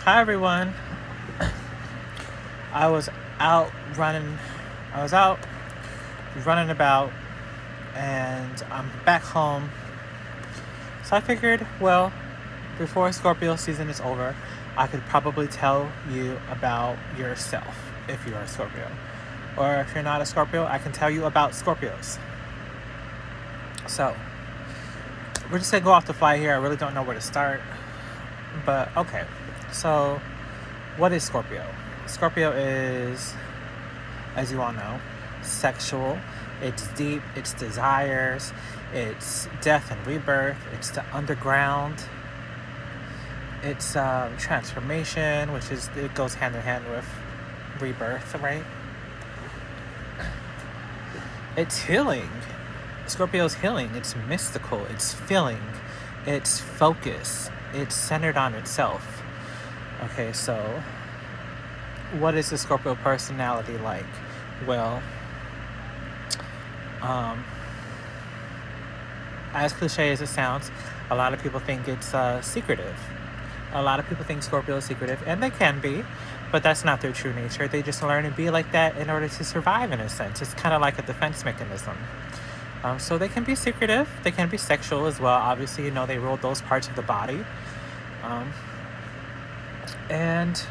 Hi everyone. I was out running. I was out running about, and I'm back home. So I figured, well, before Scorpio season is over, I could probably tell you about yourself if you're a Scorpio. Or if you're not a Scorpio, I can tell you about Scorpios. So, we're just gonna go off the fly here. I really don't know where to start. But okay. So, what is Scorpio? Scorpio is, as you all know, sexual. It's deep, it's desires, it's death and rebirth, it's the underground, it's transformation, which is, it goes hand in hand with rebirth, right? It's healing. Scorpio's healing. It's mystical, it's feeling, it's focus, it's centered on itself. Okay, so what is the Scorpio personality like? Well, as cliche as it sounds, a lot of people think it's secretive. A lot of people think Scorpio is secretive, and they can be, but that's not their true nature. They just learn to be like that in order to survive, in a sense. It's kind of like a defense mechanism. So they can be secretive. They can be sexual as well. Obviously, they rule those parts of the body. And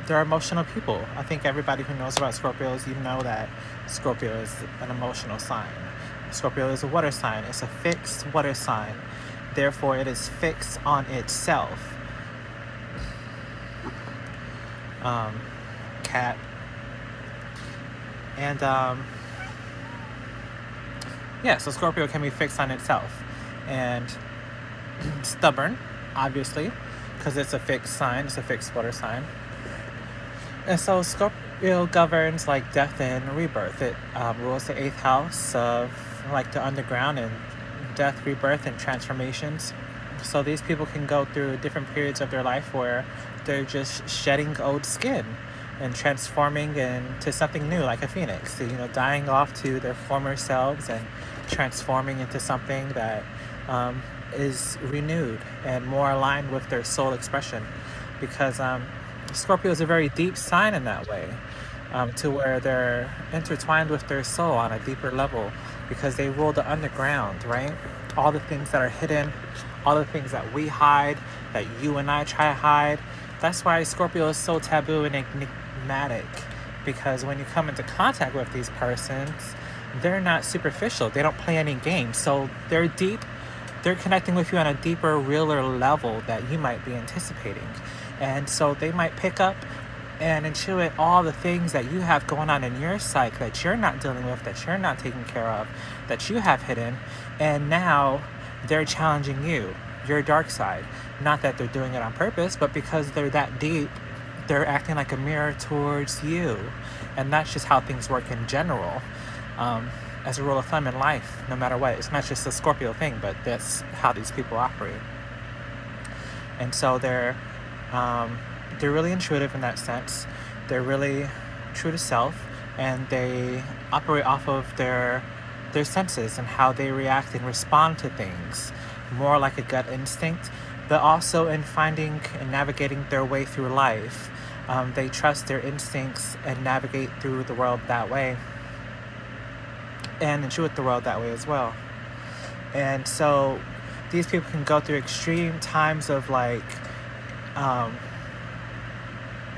they're emotional people. I think everybody who knows about Scorpios, you know that Scorpio is an emotional sign. Scorpio is a water sign. It's a fixed water sign. Therefore, it is fixed on itself. Cat. And, so Scorpio can be fixed on itself. And stubborn, obviously, because it's a fixed sign. It's a fixed water sign. And so Scorpio governs like death and rebirth. It rules the 8th house of like the underground and death, rebirth, and transformations. So these people can go through different periods of their life where they're just shedding old skin and transforming into something new, like a phoenix. So, dying off to their former selves and transforming into something that is renewed and more aligned with their soul expression. Because Scorpio is a very deep sign in that way, to where they're intertwined with their soul on a deeper level, because they rule the underground, right? All the things that are hidden, all the things that we hide, that you and I try to hide. That's why Scorpio is so taboo and enigmatic, because when you come into contact with these persons, they're not superficial. They don't play any games. So they're deep. They're connecting with you on a deeper, realer level that you might be anticipating. And so they might pick up and intuit all the things that you have going on in your psyche that you're not dealing with, that you're not taking care of, that you have hidden. And now they're challenging you, your dark side. Not that they're doing it on purpose, but because they're that deep, they're acting like a mirror towards you. And that's just how things work in general. As a rule of thumb in life, no matter what. It's not just a Scorpio thing, but that's how these people operate. And so they're really intuitive in that sense. They're really true to self, and they operate off of their senses and how they react and respond to things, more like a gut instinct, but also in finding and navigating their way through life. They trust their instincts and navigate through the world that way, and intuit the world that way as well. And so these people can go through extreme times of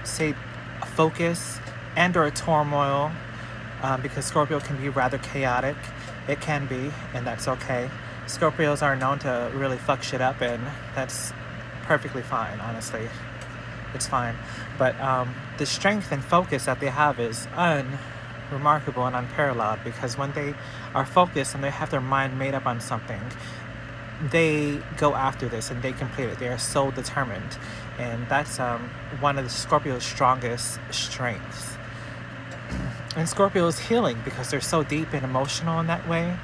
say a focus and or a turmoil, because Scorpio can be rather chaotic. It can be, and that's okay. Scorpios are known to really fuck shit up, and that's perfectly fine, honestly. It's fine. But the strength and focus that they have is remarkable and unparalleled, because when they are focused and they have their mind made up on something, they go after this and they complete it. They are so determined, and that's one of the Scorpio's strongest strengths. And Scorpio is healing because they're so deep and emotional in that way,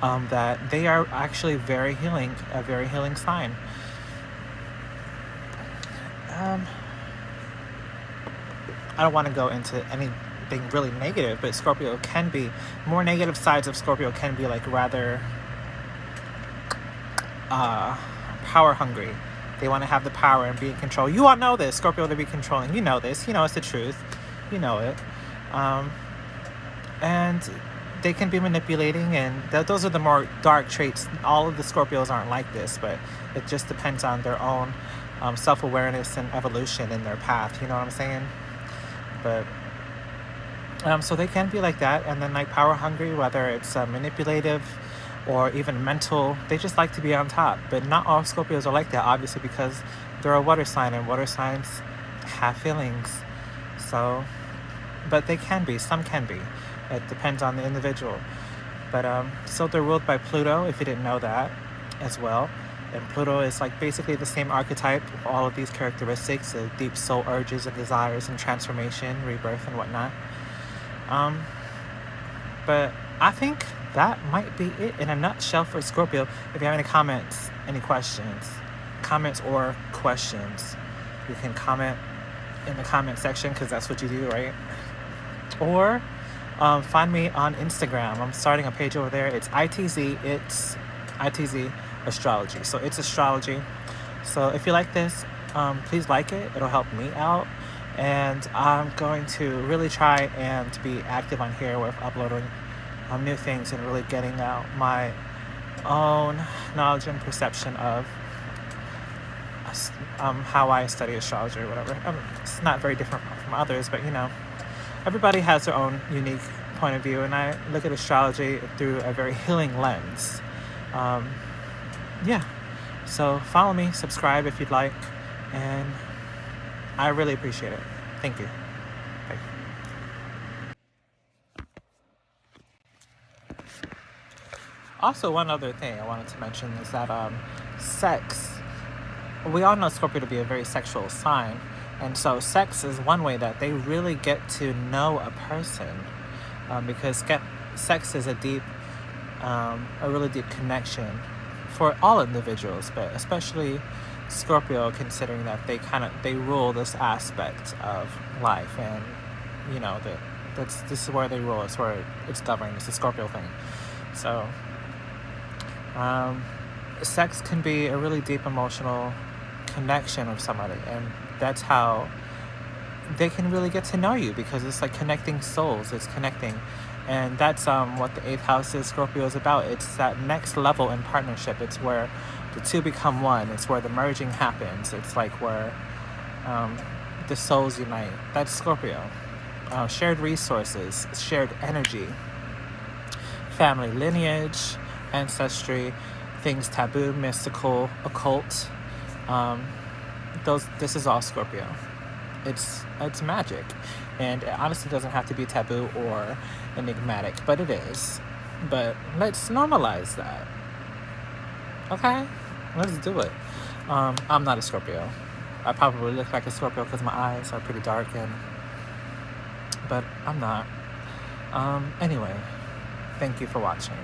that they are actually a very healing sign. I don't want to go into anything really negative, but Scorpio can be, more negative sides of Scorpio can be like rather power hungry, They want to have the power and be in control. You all know this. Scorpio to be controlling. You know this. You know it's the truth. You know it. And they can be manipulating, and those are the more dark traits. All of the Scorpios aren't like this, but it just depends on their own self-awareness and evolution in their path. You know what I'm saying? But so they can be like that, and then like power hungry, whether it's manipulative or even mental. They just like to be on top. But not all Scorpios are like that, obviously, because they're a water sign, and water signs have feelings. So, but they can be. Some can be. It depends on the individual. But so they're ruled by Pluto, if you didn't know that, as well. And Pluto is like basically the same archetype of all of these characteristics, the deep soul urges and desires and transformation, rebirth and whatnot. But I think that might be it in a nutshell for Scorpio. If you have any comments, any questions, or questions, you can comment in the comment section, because that's what you do, right? Or find me on Instagram. I'm starting a page over there. It's ITZ. It's ITZ Astrology. So it's astrology. So if you like this, please like it. It'll help me out. And I'm going to really try and be active on here with uploading new things and really getting out my own knowledge and perception of how I study astrology or whatever. It's not very different from others, but you know, everybody has their own unique point of view, and I look at astrology through a very healing lens. Yeah, so follow me, subscribe if you'd like, and I really appreciate it. Thank you. Bye. Also, one other thing I wanted to mention is that sex. We all know Scorpio to be a very sexual sign, and so sex is one way that they really get to know a person, because sex is a really deep connection for all individuals, but especially Scorpio, considering that they rule this aspect of life, and you know this is where they rule. It's where it's governed. It's a Scorpio thing. So sex can be a really deep emotional connection with somebody, and that's how they can really get to know you, because it's like connecting souls. It's connecting, and that's what the 8th house is. Scorpio is about. It's that next level in partnership. It's where the two become one. It's where the merging happens. It's like where the souls unite. That's Scorpio. Shared resources, shared energy, family lineage, ancestry, things taboo, mystical, occult. This is all Scorpio. It's magic, and it honestly doesn't have to be taboo or enigmatic, but it is. But let's normalize that. Okay, let's do it. I'm not a Scorpio. I probably look like a Scorpio because my eyes are pretty dark, but I'm not. Anyway, thank you for watching.